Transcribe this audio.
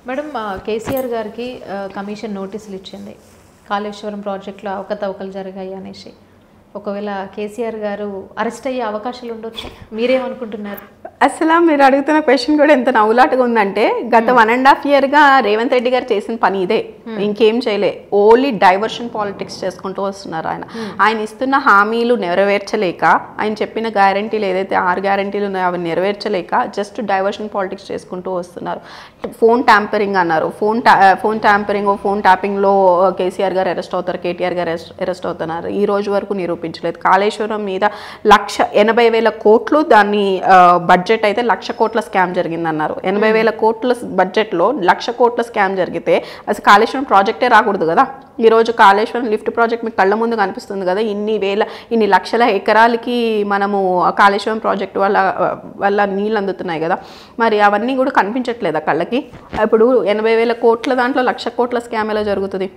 Madam KCR గారికి commission నోటీసులు ఇచ్చింది కాళేశ్వరం ప్రాజెక్టులో అవకతవకలు జరిగాయి అనేసి. ఒకవేళ కేసీఆర్ గారు అరెస్ట్ అయ్యే అవకాశాలు ఉండొచ్చు, మీరేమనుకుంటున్నారు? అసలు మీరు అడుగుతున్న క్వశ్చన్ కూడా ఎంత నవ్వులాటగా ఉందంటే, గత 1.5 yearగా రేవంత్ రెడ్డి గారు చేసిన పని ఇదే, ఇంకేం చేయలే. ఓన్లీ డైవర్షన్ పాలిటిక్స్ చేసుకుంటూ వస్తున్నారు. ఆయన ఇస్తున్న హామీలు నెరవేర్చలేక, ఆయన చెప్పిన గ్యారంటీలు ఏదైతే 6 గ్యారంటీలు ఉన్నాయో అవి నెరవేర్చలేక జస్ట్ డైవర్షన్ పాలిటిక్స్ చేసుకుంటూ వస్తున్నారు. ఫోన్ ట్యాంపరింగ్ అన్నారు, ఫోన్ ట్యాపింగ్లో కేసీఆర్ గారు అరెస్ట్ అవుతారు, కేటీఆర్ గారు అరెస్ట్ అవుతున్నారు. ఈ రోజు వరకు నిరూపించలేదు. కాళేశ్వరం మీద 1,80,000 కోట్లు, దాన్ని బడ్జెట్ అయితే 1,00,000 కోట్ల స్కామ్ జరిగిందన్నారు. 80,000 కోట్ల బడ్జెట్లో 1,00,000 కోట్ల స్కామ్ జరిగితే అసలు కాళేశ్వరం ప్రాజెక్టే రాకూడదు కదా. ఈరోజు కాళేశ్వరం లిఫ్ట్ ప్రాజెక్ట్ మీకు కళ్ళ ముందు కనిపిస్తుంది కదా. ఇన్ని లక్షల ఎకరాలకి మనము కాళేశ్వరం ప్రాజెక్ట్ వల్ల నీళ్ళు అందుతున్నాయి కదా. మరి అవన్నీ కూడా కనిపించట్లేదా కళ్ళకి? ఇప్పుడు 80,000 కోట్ల దాంట్లో 1,00,000 కోట్ల స్కామ్ ఎలా జరుగుతుంది?